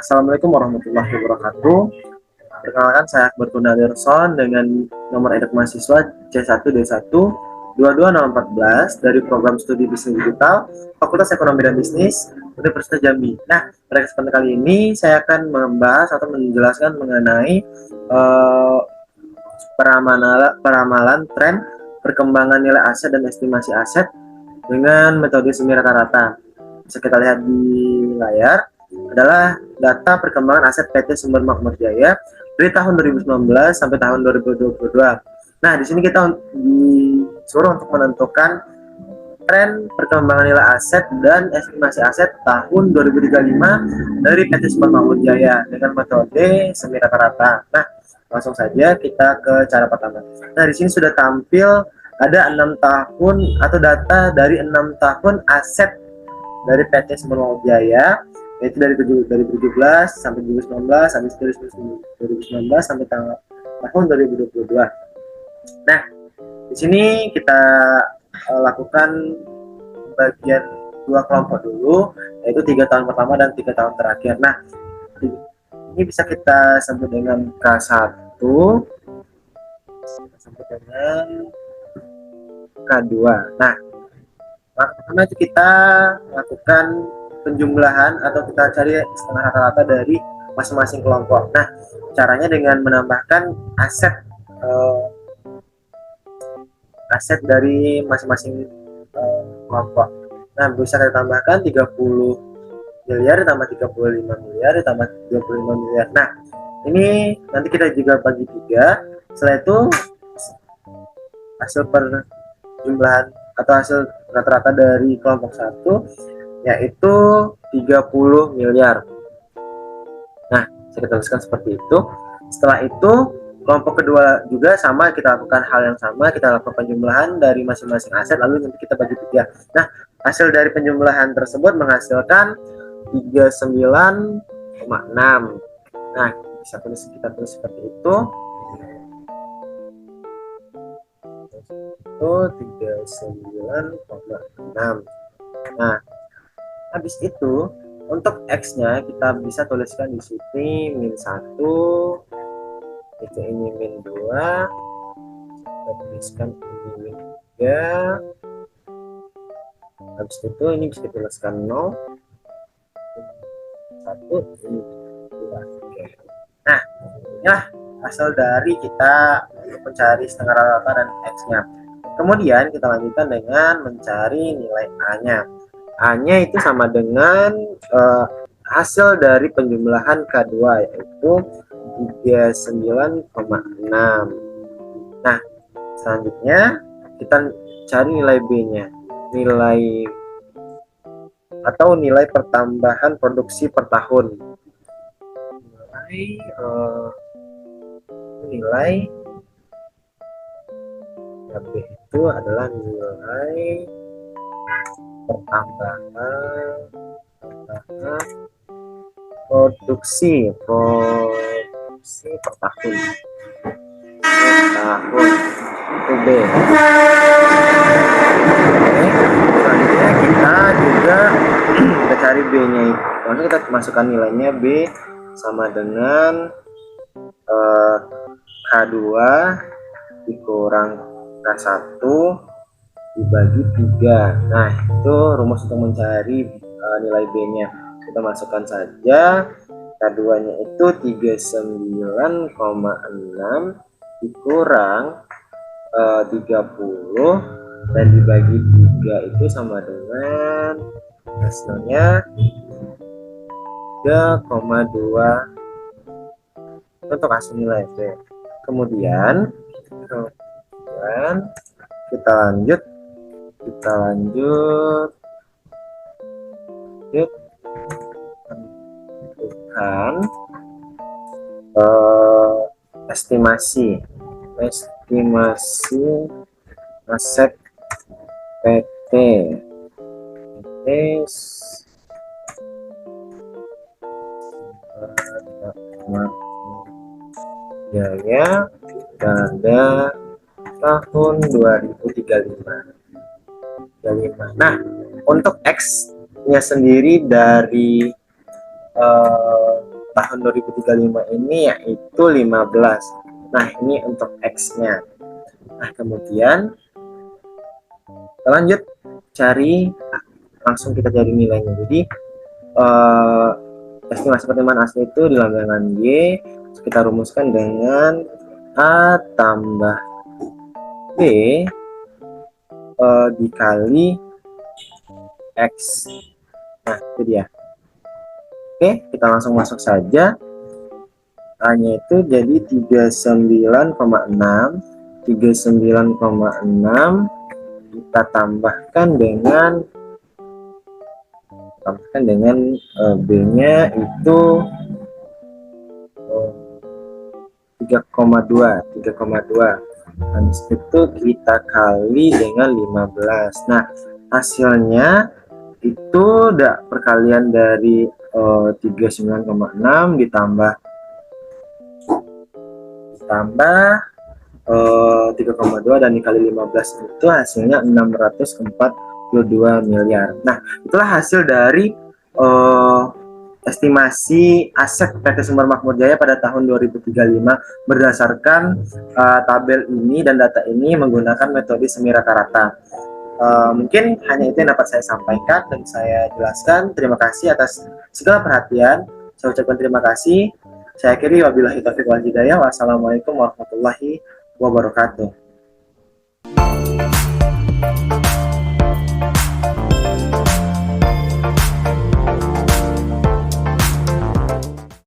Assalamualaikum warahmatullahi wabarakatuh. Perkenalkan, saya Akbar Kundadirson dengan nomor induk mahasiswa C1D1 dari program studi bisnis digital Fakultas Ekonomi dan Bisnis Universitas Jambi. Nah, pada kesempatan kali ini saya akan membahas atau menjelaskan mengenai peramalan tren perkembangan nilai aset dan estimasi aset dengan metode semi rata-rata. Bisa kita lihat di layar adalah data perkembangan aset PT Sumber Makmur Jaya dari tahun 2019 sampai tahun 2022. Nah, di sini kita disuruh untuk menentukan tren perkembangan nilai aset dan estimasi aset tahun 2035 dari PT Sumber Makmur Jaya dengan metode semi rata-rata. Nah, langsung saja kita ke cara pertama. Nah, di sini sudah tampil ada 6 tahun atau data dari 6 tahun aset dari PT Sumber Makmur Jaya, yaitu dari 2017 sampai 2019, sampai 2019 sampai tahun 2022. Nah, di sini kita lakukan bagian dua kelompok dulu, yaitu 3 tahun pertama dan 3 tahun terakhir. Nah, ini bisa kita sebut dengan K1, kita sebut dengan K2. Nah, pertama itu kita lakukan penjumlahan atau kita cari setengah rata-rata dari masing-masing kelompok. Nah, caranya dengan menambahkan aset dari masing-masing kelompok. Nah, bisa kita tambahkan 30 miliar ditambah 35 miliar ditambah 35 miliar. Nah, ini nanti kita juga bagi 3. Setelah itu hasil perjumlahan atau hasil rata-rata dari kelompok 1 yaitu 30 miliar. Nah, saya tuliskan seperti itu. Setelah itu kelompok kedua juga sama, kita lakukan hal yang sama, kita lakukan penjumlahan dari masing-masing aset, lalu nanti kita bagi 3. Nah, hasil dari penjumlahan tersebut menghasilkan 39,6. Nah, bisa kita tulis seperti itu. Itu 39,6. Nah, habis itu untuk X-nya kita bisa tuliskan di sini min 1, itu ini min 2, kita tuliskan ini min 3, habis itu ini bisa dituliskan 0, 1, ini 2. Nah, ya hasil dari kita mencari setengah rata dan X-nya. Kemudian kita lanjutkan dengan mencari nilai A-nya. A-nya itu sama dengan hasil dari penjumlahan K2 yaitu 39,6. Nah, selanjutnya kita cari nilai B-nya. Nilai pertambahan produksi per tahun. Nilai B itu adalah nilai pertambahan produksi per tahun itu B. Selanjutnya kita juga kita cari B-nya itu. Lalu kita masukkan nilainya B sama dengan K2 dikurang K1 dibagi 3. Nah, itu rumus untuk mencari nilai B-nya. Kita masukkan saja. K2-nya itu 39,6 dikurang 30 dan dibagi 3 itu sama dengan hasilnya 3,2 untuk hasil nilai B. Kemudian kita lanjut menentukan estimasi aset PT Jaya pada tahun 2035. Nah, untuk X-nya sendiri dari tahun 2035 ini yaitu 15. Nah, ini untuk X-nya. Nah, kemudian kita lanjut cari, langsung kita cari nilainya. Jadi estimasi pertimbangan asli itu dilambangkan Y, kita rumuskan dengan A tambah B dikali X. Nah, itu dia. Oke, kita langsung masuk saja. A-nya itu jadi 39,6. 39,6 kita tambahkan dengan B-nya itu 3,2. Habis itu kita kali dengan 15. Nah, hasilnya itu udah perkalian dari 39,6 ditambah 3,2 dan dikali 15 itu hasilnya 642 miliar. Nah, itulah hasil dari estimasi aset PT Sumber Makmur Jaya pada tahun 2035 berdasarkan tabel ini dan data ini menggunakan metode Semirakarata. Mungkin hanya itu yang dapat saya sampaikan dan saya jelaskan. Terima kasih atas segala perhatian. Saya ucapkan terima kasih. Saya akhiri, wabillahi taufiq wal hidayah. Wassalamualaikum warahmatullahi wabarakatuh.